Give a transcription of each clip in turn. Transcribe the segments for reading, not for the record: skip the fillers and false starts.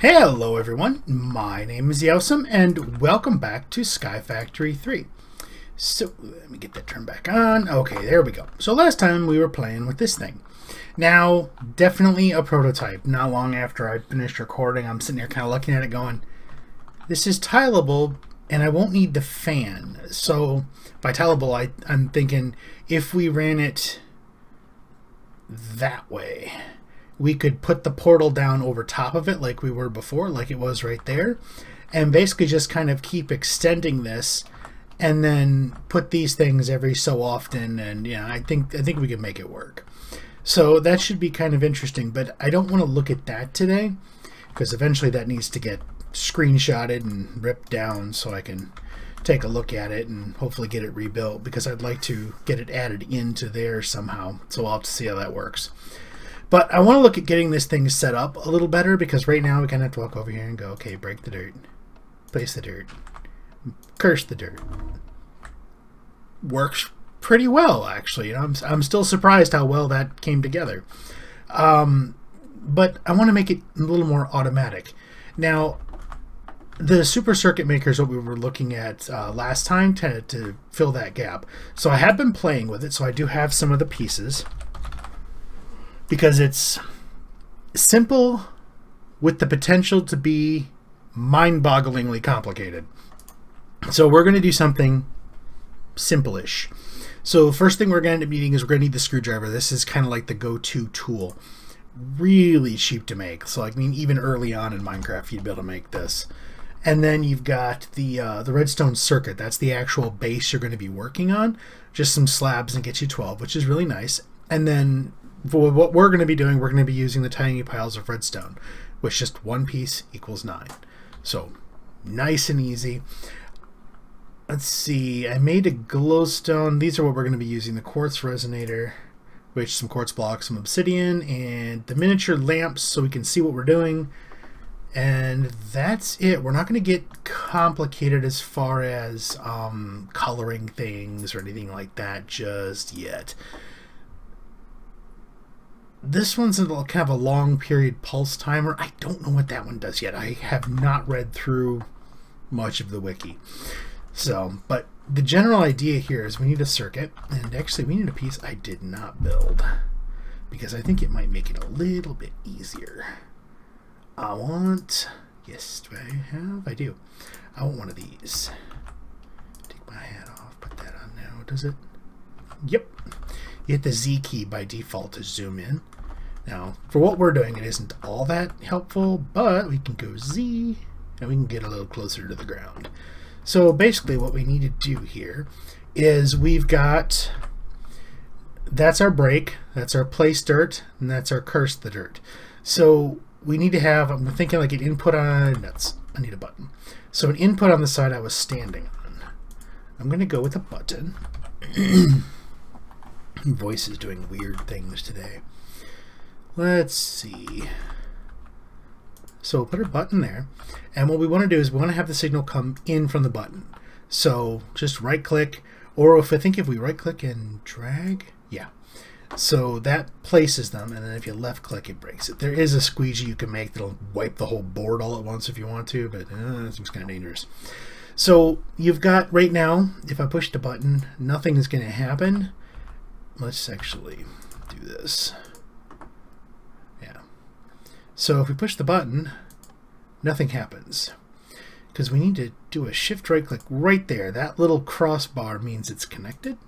Hello everyone, my name is Yosem and welcome back to Sky Factory 3. So let me get that turned back on. Okay, there we go. So last time we were playing with this thing. Now, definitely a prototype. Not long after I finished recording, I'm sitting there kind of looking at it going, this is tileable and I won't need the fan. So by tileable, I'm thinking if we ran it that way, we could put the portal down over top of it like we were before, like it was right there, and basically just kind of keep extending this and then put these things every so often, and yeah, I think we can make it work. So that should be kind of interesting, but I don't want to look at that today because eventually that needs to get screenshotted and ripped down so I can take a look at it and hopefully get it rebuilt, because I'd like to get it added into there somehow. So I'll have to see how that works. But I want to look at getting this thing set up a little better, because right now we kind of have to walk over here and go, okay, break the dirt, place the dirt, curse the dirt. Works pretty well, actually. I'm still surprised how well that came together. But I want to make it a little more automatic. Now, the super circuit maker is what we were looking at last time to fill that gap. So I have been playing with it, so I do have some of the pieces, because it's simple with the potential to be mind-bogglingly complicated. So we're going to do something simple-ish. So first thing we're going to end up needing is we're going to need the screwdriver. This is kind of like the go-to tool. Really cheap to make. So I mean, even early on in Minecraft, you'd be able to make this. And then you've got the redstone circuit. That's the actual base you're going to be working on. Just some slabs and get you 12, which is really nice. And then for what we're going to be doing, we're going to be using the tiny piles of redstone, which just one piece equals 9. So nice and easy. Let's see, I made a glowstone. These are what we're going to be using: the quartz resonator, which some quartz blocks, some obsidian, and the miniature lamps so we can see what we're doing. And that's it. We're not going to get complicated as far as coloring things or anything like that just yet. This one's kind of a long period pulse timer. I don't know what that one does yet. I have not read through much of the wiki. So, but the general idea here is we need a circuit, and actually we need a piece I did not build, because I think it might make it a little bit easier. I want, yes, do I have? I do. I want one of these. Take my hat off, put that on now. Does it? Yep. You hit the Z key by default to zoom in. Now, for what we're doing, it isn't all that helpful, but we can go Z, and we can get a little closer to the ground. So basically what we need to do here is we've got, that's our break, that's our place dirt, and that's our curse the dirt. So we need to have, I'm thinking like an input on, I need a button. So an input on the side I was standing on. I'm going to go with a button. Voice is doing weird things today. Let's see. So we'll put our button there, and what we want to do is we want to have the signal come in from the button. So just right click, or if we right click and drag, yeah. So that places them, and then if you left click, it breaks it. There is a squeegee you can make that'll wipe the whole board all at once if you want to, but that seems kind of dangerous. So you've got right now, if I push the button, nothing is going to happen. Let's actually do this. Yeah. So if we push the button, nothing happens, because we need to do a shift right click right there. That little crossbar means it's connected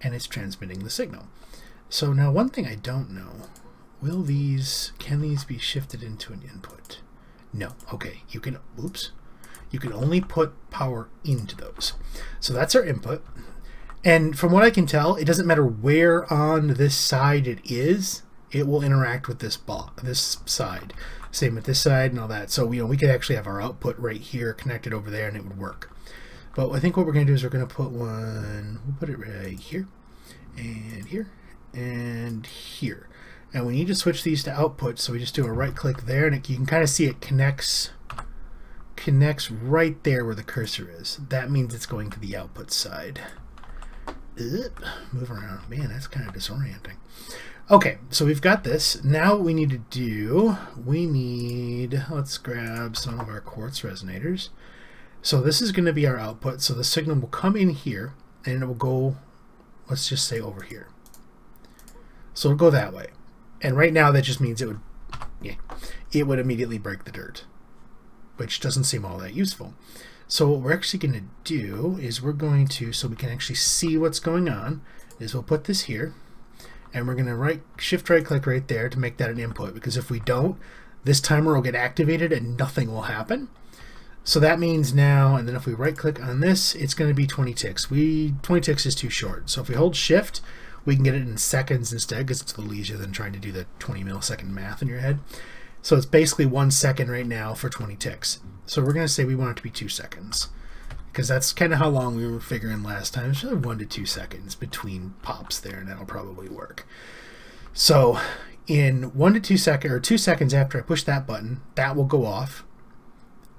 and it's transmitting the signal. So now one thing I don't know, can these be shifted into an input? No. Okay, you can, oops, you can only put power into those. So that's our input. And from what I can tell, it doesn't matter where on this side it is, it will interact with this side. Same with this side and all that. So we could actually have our output right here connected over there and it would work. But I think what we're going to do is we're going to put one, we'll put it right here, and here, and here. And we need to switch these to output, so we just do a right click there, and you can kind of see it connects right there where the cursor is. That means it's going to the output side. Move around. Man, that's kind of disorienting. Okay, so we've got this. Now what we need to do, let's grab some of our quartz resonators. So this is going to be our output. So the signal will come in here and it will go, let's just say over here. So it'll go that way. And right now that just means it would immediately break the dirt, which doesn't seem all that useful. So what we're actually going to do is we're going to, so we can actually see what's going on, is we'll put this here. And we're going to shift right click right there to make that an input, because if we don't, this timer will get activated and nothing will happen. So that means now, and then if we right click on this, it's going to be 20 ticks. 20 ticks is too short. So if we hold shift, we can get it in seconds instead, because it's a little easier than trying to do the 20 millisecond math in your head. So it's basically 1 second right now for 20 ticks. So we're going to say we want it to be 2 seconds. Because that's kind of how long we were figuring last time. It's 1 to 2 seconds between pops there, and that'll probably work. So in 1 to 2 seconds, or 2 seconds after I push that button, that will go off,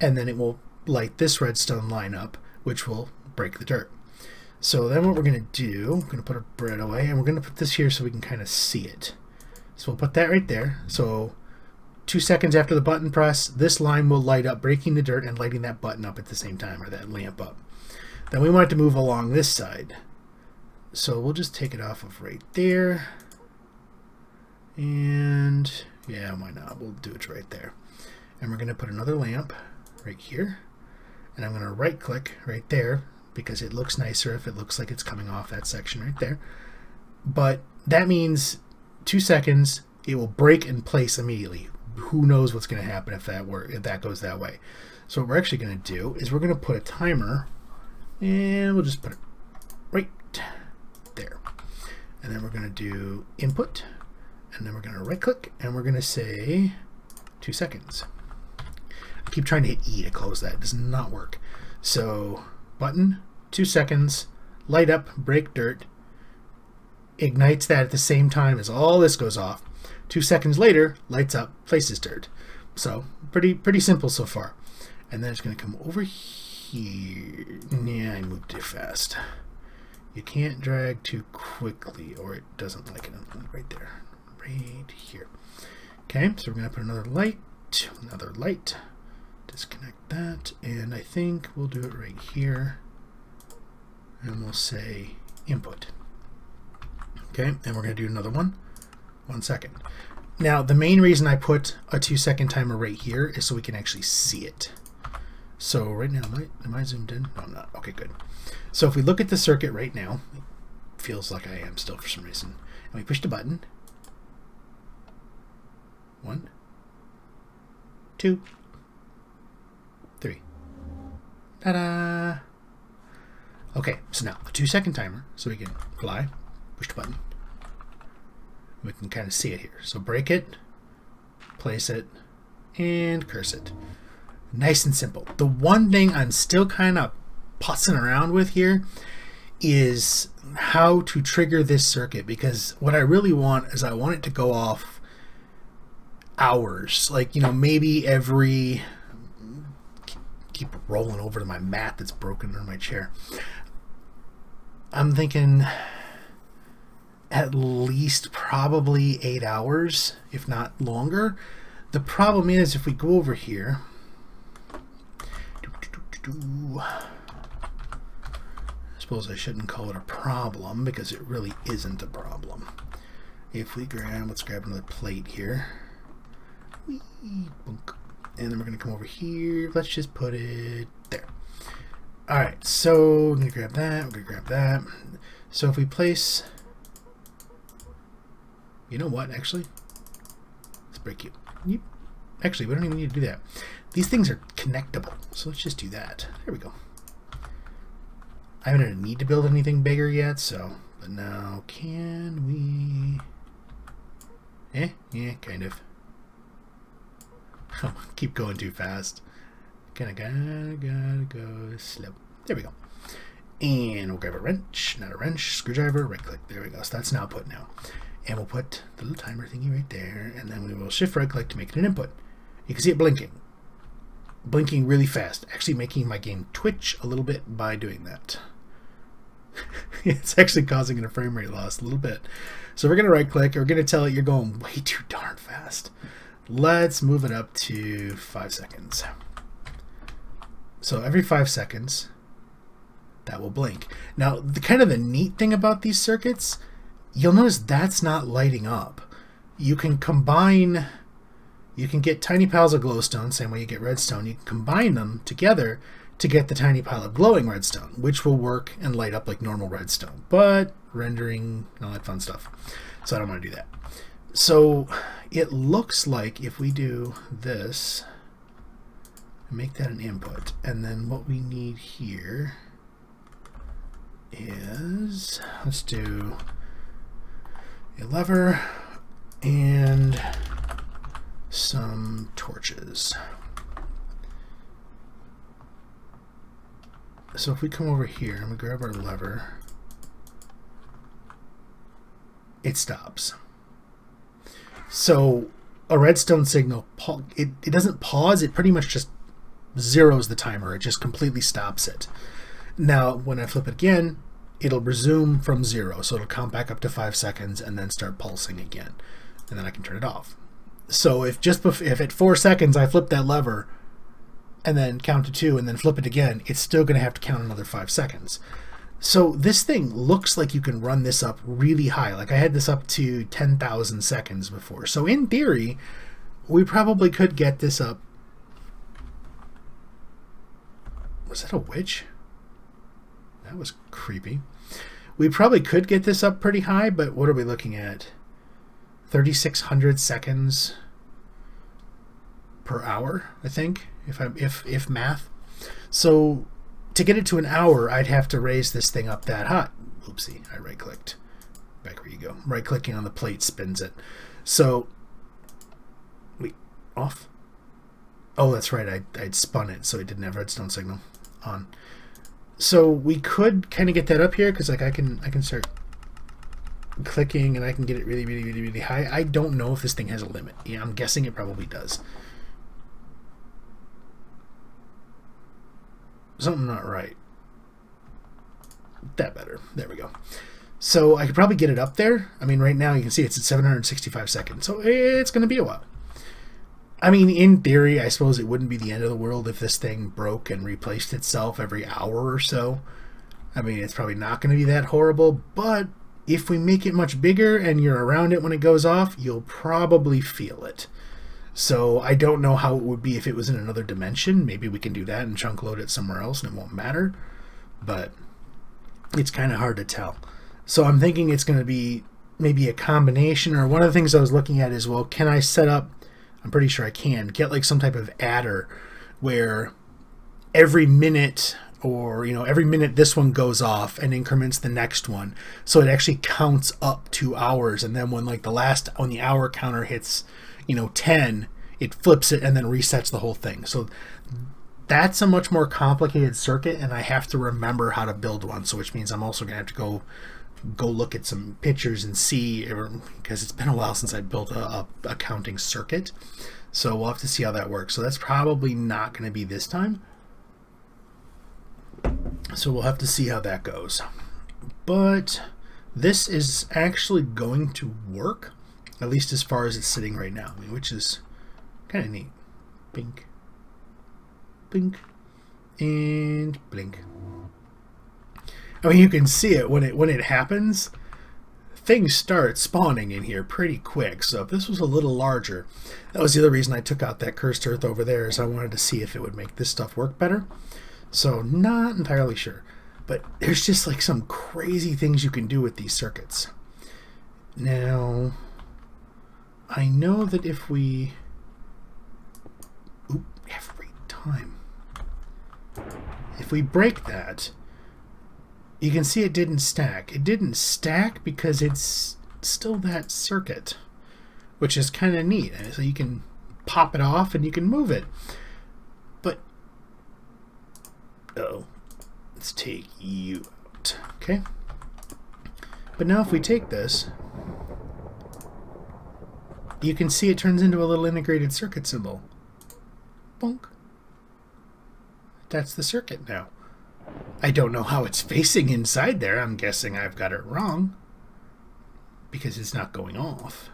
and then it will light this redstone line up, which will break the dirt. So then what we're going to do, we're going to put our bread away, and we're going to put this here so we can kind of see it. So we'll put that right there. So 2 seconds after the button press, this line will light up, breaking the dirt and lighting that button up at the same time, or that lamp up. Then we want it to move along this side. So we'll just take it off of right there. And yeah, why not? We'll do it right there. And we're going to put another lamp right here. And I'm going to right click right there, because it looks nicer if it looks like it's coming off that section right there. But that means 2 seconds, it will break in place immediately. Who knows what's going to happen if that goes that way. So what we're actually going to do is we're going to put a timer, and we'll just put it right there. And then we're going to do input, and then we're going to right click, and we're going to say 2 seconds. I keep trying to hit E to close that. It does not work. So button, 2 seconds, light up, break dirt, ignites that at the same time as all this goes off. 2 seconds later, lights up, places dirt. So pretty simple so far. And then it's going to come over here. Yeah, I moved too fast. You can't drag too quickly, or it doesn't like it. Right there, right here. Okay, so we're going to put another light. Disconnect that, and I think we'll do it right here. And we'll say input. Okay, and we're going to do another one. 1 second. Now the main reason I put a 2 second timer right here is so we can actually see it. So right now, am I zoomed in? No, I'm not. Okay, good. So if we look at the circuit right now, it feels like I am still for some reason. And we push the button. 1, 2, 3. Ta-da! Okay, so now a 2 second timer, so we can fly, push the button. We can kind of see it here. So break it, place it, and curse it. Nice and simple. The one thing I'm still kind of putzing around with here is how to trigger this circuit, because what I really want is I want it to go off hours. Like, you know, maybe every... Keep rolling over to my mat that's broken under my chair. I'm thinking at least probably 8 hours, if not longer. The problem is if we go over here, I suppose I shouldn't call it a problem because it really isn't a problem. If we grab, let's grab another plate here. And then we're going to come over here. Let's just put it there. Alright, so we're going to grab that, we're going to grab that. So if we place... You know what, actually? Let's break you. Actually, we don't even need to do that. These things are connectable, so let's just do that. There we go. I haven't had a need to build anything bigger yet, so... But now, can we... Yeah, kind of. Oh, keep going too fast. Gotta go slow. There we go. And we'll grab a wrench, not a wrench, screwdriver, right click. There we go. So that's an output now. And we'll put the little timer thingy right there, and then we will shift right click to make it an input. You can see it blinking. Blinking really fast, actually making my game twitch a little bit by doing that. It's actually causing a frame rate loss a little bit. So we're going to right click. We're going to tell it you're going way too darn fast. Let's move it up to 5 seconds. So every 5 seconds, that will blink. Now, the kind of the neat thing about these circuits, you'll notice that's not lighting up. You can combine, you can get tiny piles of glowstone, same way you get redstone. You can combine them together to get the tiny pile of glowing redstone, which will work and light up like normal redstone, but rendering and all that fun stuff. So I don't want to do that. So it looks like if we do this, make that an input, and then what we need here is, let's do a lever and some torches. So if we come over here and we grab our lever, it stops. So a redstone signal, it doesn't pause, it pretty much just zeroes the timer. It just completely stops it. Now when I flip it again, it'll resume from 0, so it'll count back up to 5 seconds and then start pulsing again, and then I can turn it off. So if at 4 seconds I flip that lever and then count to 2 and then flip it again, it's still going to have to count another 5 seconds. So this thing looks like you can run this up really high. Like I had this up to 10,000 seconds before. So in theory, we probably could get this up. Was that a witch? That was creepy. We probably could get this up pretty high, but what are we looking at? 3,600 seconds per hour, I think, if math. So to get it to an hour, I'd have to raise this thing up that high. Oopsie, I right-clicked. Back where you go. Right-clicking on the plate spins it. So, wait, off? Oh, that's right, I'd spun it, so it didn't have redstone signal on. So we could kind of get that up here, because like I can start clicking and I can get it really, really, really, really high. I don't know if this thing has a limit. Yeah, I'm guessing it probably does. Something not right. That better. There we go. So I could probably get it up there. I mean, right now you can see it's at 765 seconds, so it's going to be a while. I mean, in theory, I suppose it wouldn't be the end of the world if this thing broke and replaced itself every hour or so. I mean, it's probably not going to be that horrible, but if we make it much bigger and you're around it when it goes off, you'll probably feel it. So I don't know how it would be if it was in another dimension. Maybe we can do that and chunk load it somewhere else and it won't matter, but it's kind of hard to tell. So I'm thinking it's going to be maybe a combination, or one of the things I was looking at is, well, can I set up, I'm pretty sure I can, get like some type of adder where every minute, or every minute this one goes off and increments the next one, so it actually counts up 2 hours, and then when like when the hour counter hits 10, it flips it and then resets the whole thing. So that's a much more complicated circuit, and I have to remember how to build one, so which means I'm also gonna have to go look at some pictures and see, because it's been a while since I built a counting circuit, so we'll have to see how that works. So that's probably not going to be this time, so we'll have to see how that goes. But this is actually going to work, at least as far as it's sitting right now, which is kind of neat. Blink, blink, and blink. I mean, you can see it when it happens. Things start spawning in here pretty quick. So if this was a little larger, that was the other reason I took out that cursed earth over there, is I wanted to see if it would make this stuff work better. So not entirely sure, but there's just like some crazy things you can do with these circuits. Now, I know that if we, every time, if we break that, you can see it didn't stack. It didn't stack because it's still that circuit, which is kind of neat. So you can pop it off and you can move it. But, let's take you out, okay? But now if we take this, you can see it turns into a little integrated circuit symbol. Bonk. That's the circuit now. I don't know how it's facing inside there. I'm guessing I've got it wrong because it's not going off.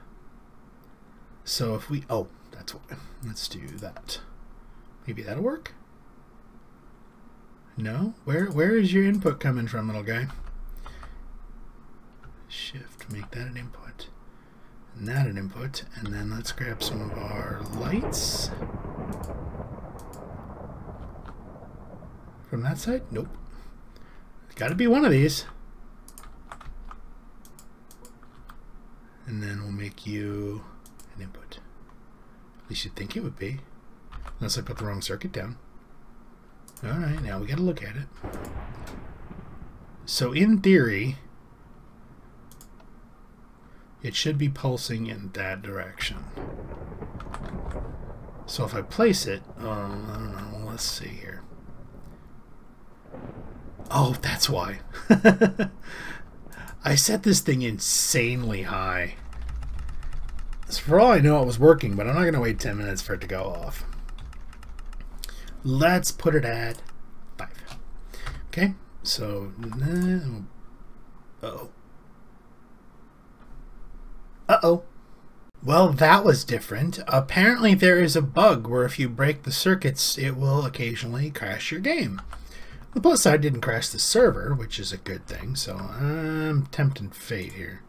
So if we, oh, that's why. Let's do that. Maybe that'll work. No? Where is your input coming from, little guy? Shift, make that an input. And that an input. And then let's grab some of our lights. From that side? Nope. Got to be one of these. And then we'll make you an input. At least you'd think it would be. Unless I put the wrong circuit down. Alright, now we got to look at it. So in theory, it should be pulsing in that direction. So if I place it, I don't know, let's see here. Oh, that's why. I set this thing insanely high. So for all I know it was working, but I'm not going to wait 10 minutes for it to go off. Let's put it at 5. Okay, so... Uh-oh. Uh-oh. Well, that was different. Apparently there is a bug where if you break the circuits, it will occasionally crash your game. The plus side didn't crash the server, which is a good thing, so I'm tempting fate here.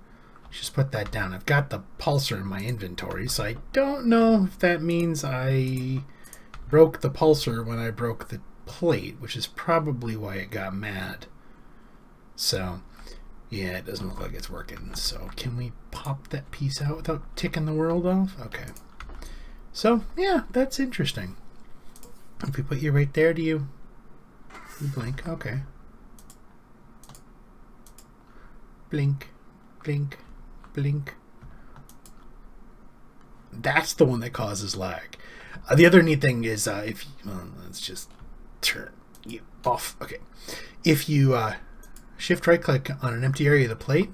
Just put that down. I've got the pulsar in my inventory, so I don't know if that means I broke the pulsar when I broke the plate, which is probably why it got mad. So, yeah, it doesn't look like it's working. So, can we pop that piece out without ticking the world off? Okay. So, yeah, that's interesting. If we put you right there, do you blink? Okay. Blink, blink, blink. That's the one that causes lag. The other neat thing is if you, let's just turn you off. Okay. If you shift right click on an empty area of the plate,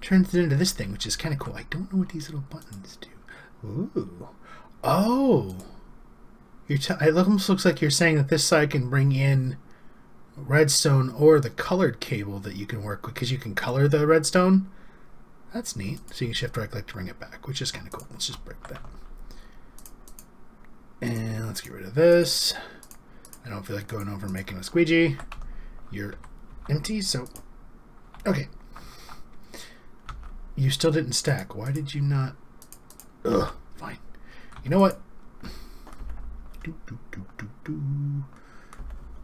turns it into this thing, which is kind of cool. I don't know what these little buttons do. Ooh. Oh. It almost looks like you're saying that this side can bring in redstone or the colored cable that you can work with, because you can color the redstone. That's neat. So you can shift right click to bring it back, which is kind of cool. Let's just break that. And let's get rid of this. I don't feel like going over and making a squeegee. You're empty, so okay. You still didn't stack. Why did you not? Ugh, fine. You know what?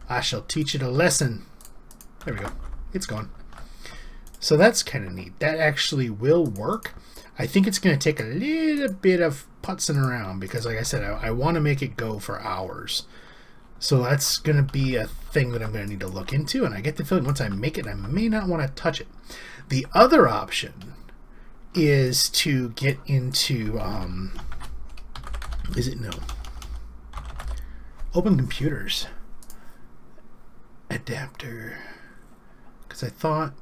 I shall teach it a lesson. There we go. It's gone. So that's kind of neat. That actually will work. I think it's going to take a little bit of putzing around because, like I said, I want to make it go for hours. So that's going to be a thing that I'm going to need to look into, and I get the feeling once I make it, I may not want to touch it. The other option is to get into, Open Computers. Adapter. Because I thought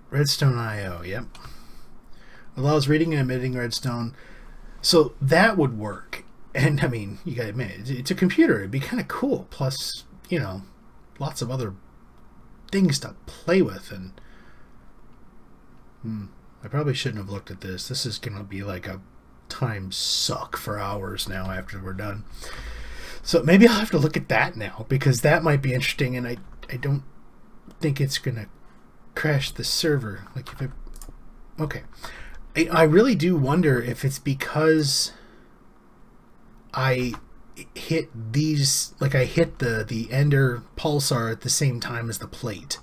Redstone IO, yep. Allows reading and emitting redstone. So that would work. And I mean, you gotta admit, it's a computer. It'd be kind of cool. Plus, you know, lots of other things to play with. And I probably shouldn't have looked at this. This is gonna be like a time suck for hours now after we're done. So maybe I'll have to look at that now, because that might be interesting, and I don't think it's gonna crash the server. Like if okay. I really do wonder if it's because I hit these, like I hit the ender pulsar at the same time as the plate.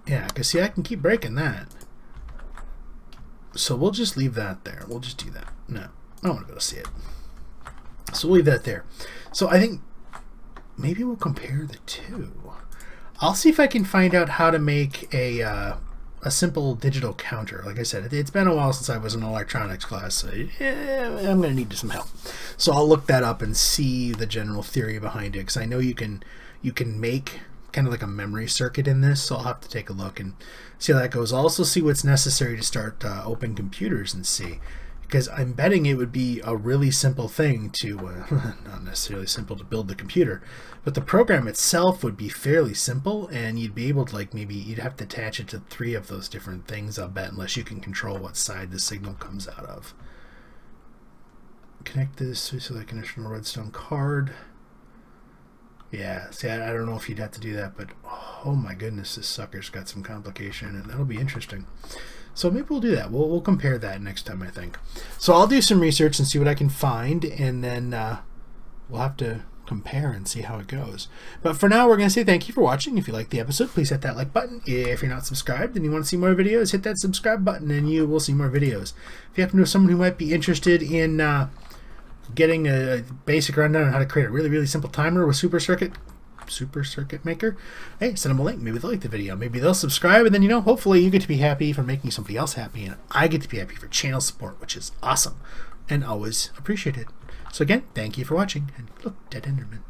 Yeah, because see, I can keep breaking that. So we'll just leave that there. We'll just do that. No, I don't want to go see it. So we'll leave that there. So I think maybe we'll compare the two. I'll see if I can find out how to make a simple digital counter. Like I said, it's been a while since I was in an electronics class, so I'm going to need some help. So I'll look that up and see the general theory behind it, because I know you can make kind of like a memory circuit in this, so I'll have to take a look and see how that goes. I'll also see what's necessary to start Open Computers and see. because I'm betting it would be a really simple thing to, not necessarily simple to build the computer, but the program itself would be fairly simple, and you'd be able to, like, maybe you'd have to attach it to 3 of those different things, I'll bet, unless you can control what side the signal comes out of. Connect this to the conditional redstone card. Yeah, see, I don't know if you'd have to do that, but oh my goodness, this sucker's got some complication, and that'll be interesting. So maybe we'll do that. We'll compare that next time, I think. So I'll do some research and see what I can find, and then we'll have to compare and see how it goes. But for now, we're going to say thank you for watching. If you liked the episode, please hit that like button. If you're not subscribed and you want to see more videos, hit that subscribe button and you will see more videos. If you happen to know someone who might be interested in getting a basic rundown on how to create a really, really simple timer with Super Circuit Maker, hey, send them a link. Maybe they'll like the video. Maybe they'll subscribe, and then, you know, hopefully you get to be happy for making somebody else happy, and I get to be happy for channel support, which is awesome and always appreciated. So again, thank you for watching, and look, Dead Enderman.